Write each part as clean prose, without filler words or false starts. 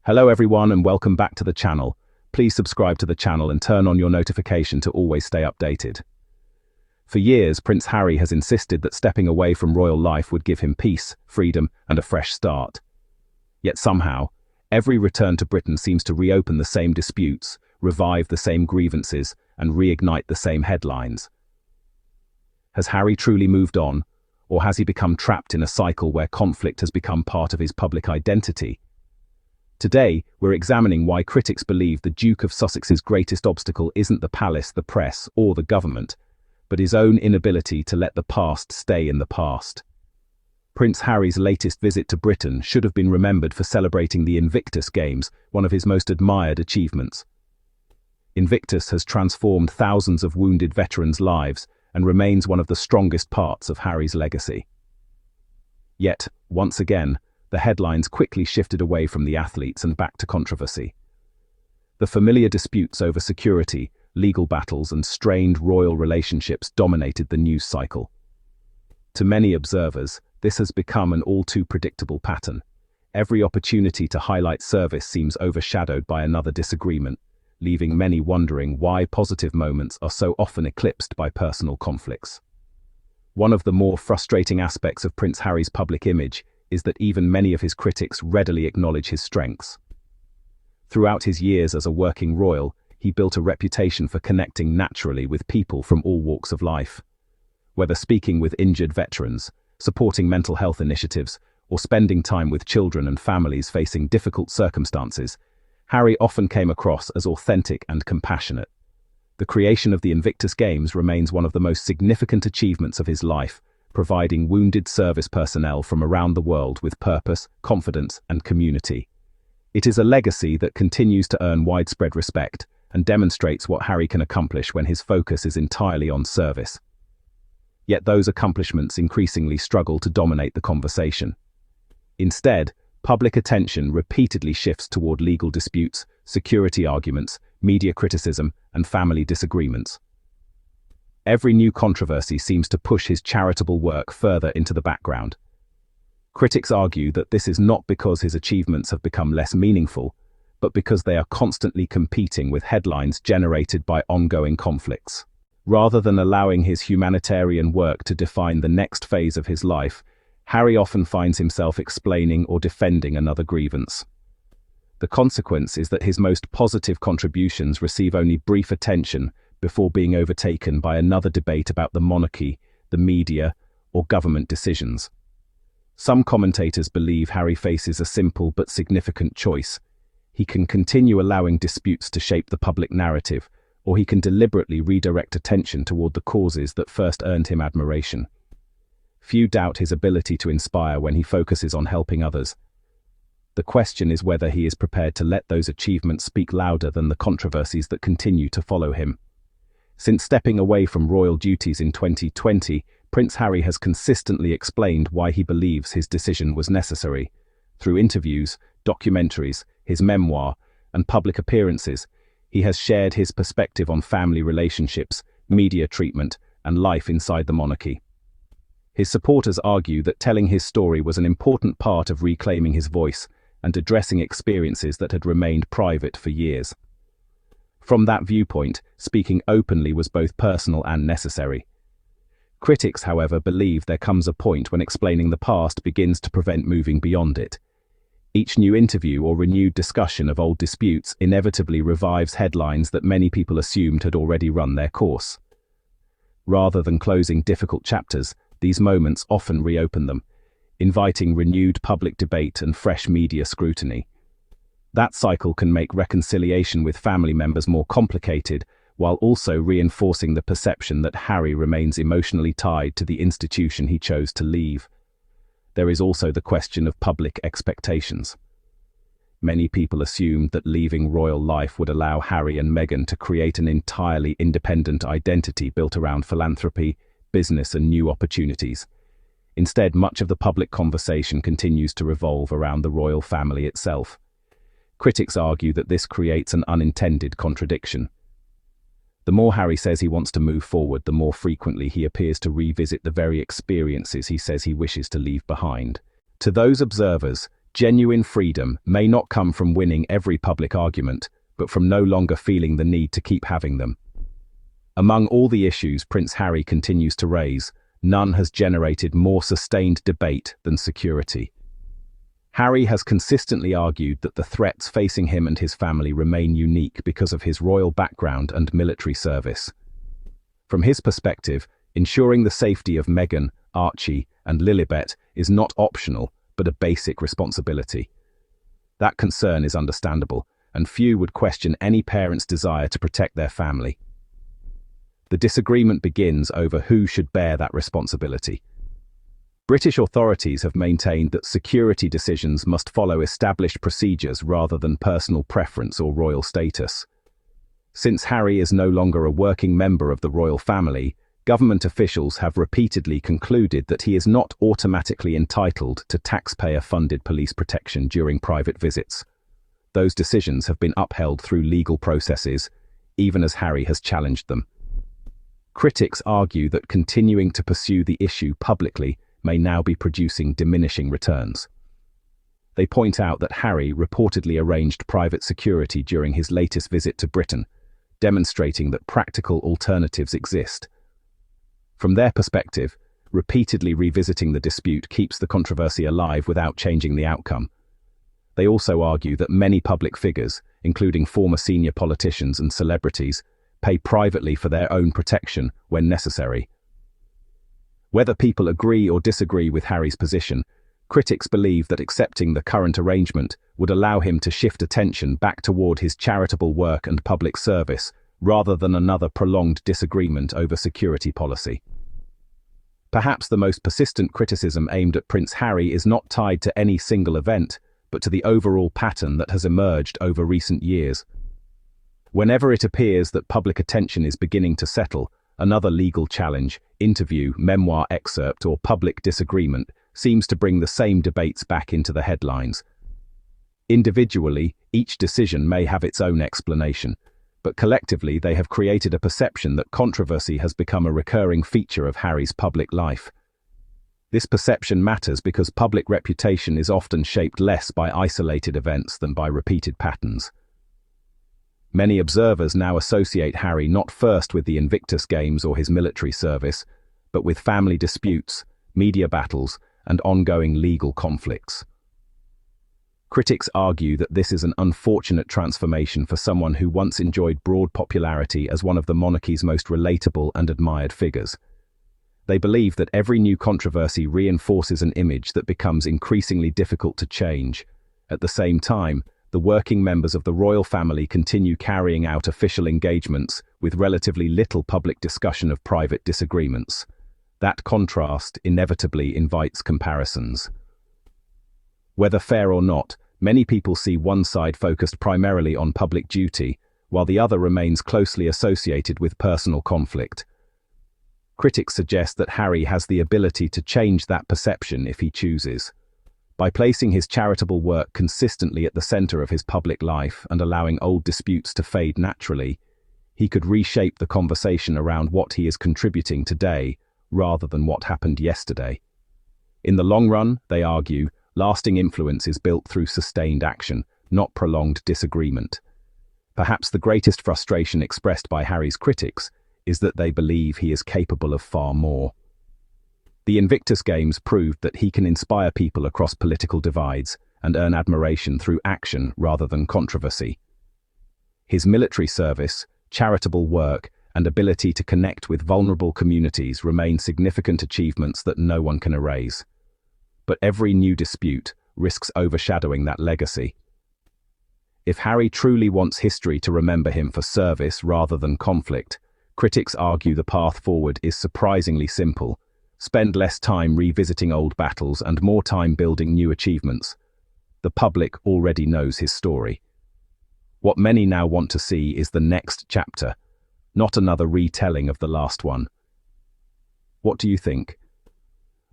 Hello everyone and welcome back to the channel. Please subscribe to the channel and turn on your notification to always stay updated. For years, Prince Harry has insisted that stepping away from royal life would give him peace, freedom, and a fresh start. Yet somehow, every return to Britain seems to reopen the same disputes, revive the same grievances, and reignite the same headlines. Has Harry truly moved on, or has he become trapped in a cycle where conflict has become part of his public identity? Today, we're examining why critics believe the Duke of Sussex's greatest obstacle isn't the palace, the press, or the government, but his own inability to let the past stay in the past. Prince Harry's latest visit to Britain should have been remembered for celebrating the Invictus Games, one of his most admired achievements. Invictus has transformed thousands of wounded veterans' lives and remains one of the strongest parts of Harry's legacy. Yet, once again, the headlines quickly shifted away from the athletes and back to controversy. The familiar disputes over security, legal battles, and strained royal relationships dominated the news cycle. To many observers, this has become an all-too predictable pattern. Every opportunity to highlight service seems overshadowed by another disagreement, leaving many wondering why positive moments are so often eclipsed by personal conflicts. One of the more frustrating aspects of Prince Harry's public image is that even many of his critics readily acknowledge his strengths. Throughout his years as a working royal, he built a reputation for connecting naturally with people from all walks of life. Whether speaking with injured veterans, supporting mental health initiatives, or spending time with children and families facing difficult circumstances, Harry often came across as authentic and compassionate. The creation of the Invictus Games remains one of the most significant achievements of his life, providing wounded service personnel from around the world with purpose, confidence, and community. It is a legacy that continues to earn widespread respect and demonstrates what Harry can accomplish when his focus is entirely on service. Yet those accomplishments increasingly struggle to dominate the conversation. Instead, public attention repeatedly shifts toward legal disputes, security arguments, media criticism, and family disagreements. Every new controversy seems to push his charitable work further into the background. Critics argue that this is not because his achievements have become less meaningful, but because they are constantly competing with headlines generated by ongoing conflicts. Rather than allowing his humanitarian work to define the next phase of his life, Harry often finds himself explaining or defending another grievance. The consequence is that his most positive contributions receive only brief attention before being overtaken by another debate about the monarchy, the media, or government decisions. Some commentators believe Harry faces a simple but significant choice. He can continue allowing disputes to shape the public narrative, or he can deliberately redirect attention toward the causes that first earned him admiration. Few doubt his ability to inspire when he focuses on helping others. The question is whether he is prepared to let those achievements speak louder than the controversies that continue to follow him. Since stepping away from royal duties in 2020, Prince Harry has consistently explained why he believes his decision was necessary. Through interviews, documentaries, his memoir, and public appearances, he has shared his perspective on family relationships, media treatment, and life inside the monarchy. His supporters argue that telling his story was an important part of reclaiming his voice and addressing experiences that had remained private for years. From that viewpoint, speaking openly was both personal and necessary. Critics, however, believe there comes a point when explaining the past begins to prevent moving beyond it. Each new interview or renewed discussion of old disputes inevitably revives headlines that many people assumed had already run their course. Rather than closing difficult chapters, these moments often reopen them, inviting renewed public debate and fresh media scrutiny. That cycle can make reconciliation with family members more complicated, while also reinforcing the perception that Harry remains emotionally tied to the institution he chose to leave. There is also the question of public expectations. Many people assumed that leaving royal life would allow Harry and Meghan to create an entirely independent identity built around philanthropy, business, and new opportunities. Instead, much of the public conversation continues to revolve around the royal family itself. Critics argue that this creates an unintended contradiction. The more Harry says he wants to move forward, the more frequently he appears to revisit the very experiences he says he wishes to leave behind. To those observers, Genuine freedom may not come from winning every public argument, but from no longer feeling the need to keep having them. Among all the issues Prince Harry continues to raise, none has generated more sustained debate than security. Harry has consistently argued that the threats facing him and his family remain unique because of his royal background and military service. From his perspective, ensuring the safety of Meghan, Archie, and Lilibet is not optional, but a basic responsibility. That concern is understandable, and few would question any parent's desire to protect their family. The disagreement begins over who should bear that responsibility. British authorities have maintained that security decisions must follow established procedures rather than personal preference or royal status. Since Harry is no longer a working member of the royal family, government officials have repeatedly concluded that he is not automatically entitled to taxpayer-funded police protection during private visits. Those decisions have been upheld through legal processes, even as Harry has challenged them. Critics argue that continuing to pursue the issue publicly may now be producing diminishing returns. They point out that Harry reportedly arranged private security during his latest visit to Britain, demonstrating that practical alternatives exist. From their perspective, repeatedly revisiting the dispute keeps the controversy alive without changing the outcome. They also argue that many public figures, including former senior politicians and celebrities, pay privately for their own protection when necessary. Whether people agree or disagree with Harry's position, critics believe that accepting the current arrangement would allow him to shift attention back toward his charitable work and public service, rather than another prolonged disagreement over security policy. Perhaps the most persistent criticism aimed at Prince Harry is not tied to any single event, but to the overall pattern that has emerged over recent years. Whenever it appears that public attention is beginning to settle, another legal challenge, interview, memoir excerpt, or public disagreement seems to bring the same debates back into the headlines. Individually, each decision may have its own explanation, but collectively they have created a perception that controversy has become a recurring feature of Harry's public life. This perception matters because public reputation is often shaped less by isolated events than by repeated patterns. Many observers now associate Harry not first with the Invictus Games or his military service, but with family disputes, media battles, and ongoing legal conflicts. Critics argue that this is an unfortunate transformation for someone who once enjoyed broad popularity as one of the monarchy's most relatable and admired figures. They believe that every new controversy reinforces an image that becomes increasingly difficult to change. At the same time, the working members of the royal family continue carrying out official engagements with relatively little public discussion of private disagreements. That contrast inevitably invites comparisons. Whether fair or not, many people see one side focused primarily on public duty, while the other remains closely associated with personal conflict. Critics suggest that Harry has the ability to change that perception if he chooses. By placing his charitable work consistently at the center of his public life and allowing old disputes to fade naturally, he could reshape the conversation around what he is contributing today rather than what happened yesterday. In the long run, they argue, lasting influence is built through sustained action, not prolonged disagreement. Perhaps the greatest frustration expressed by Harry's critics is that they believe he is capable of far more. The Invictus Games proved that he can inspire people across political divides and earn admiration through action rather than controversy. His military service, charitable work, and ability to connect with vulnerable communities remain significant achievements that no one can erase. But every new dispute risks overshadowing that legacy. If Harry truly wants history to remember him for service rather than conflict, critics argue the path forward is surprisingly simple. Spend less time revisiting old battles and more time building new achievements. The public already knows his story. What many now want to see is the next chapter, not another retelling of the last one. What do you think?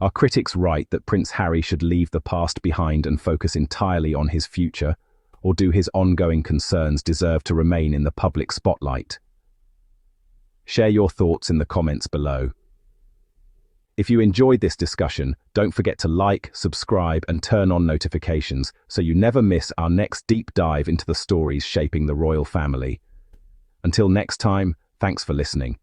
Are critics right that Prince Harry should leave the past behind and focus entirely on his future, or do his ongoing concerns deserve to remain in the public spotlight? Share your thoughts in the comments below. If you enjoyed this discussion, don't forget to like, subscribe, and turn on notifications so you never miss our next deep dive into the stories shaping the royal family. Until next time, thanks for listening.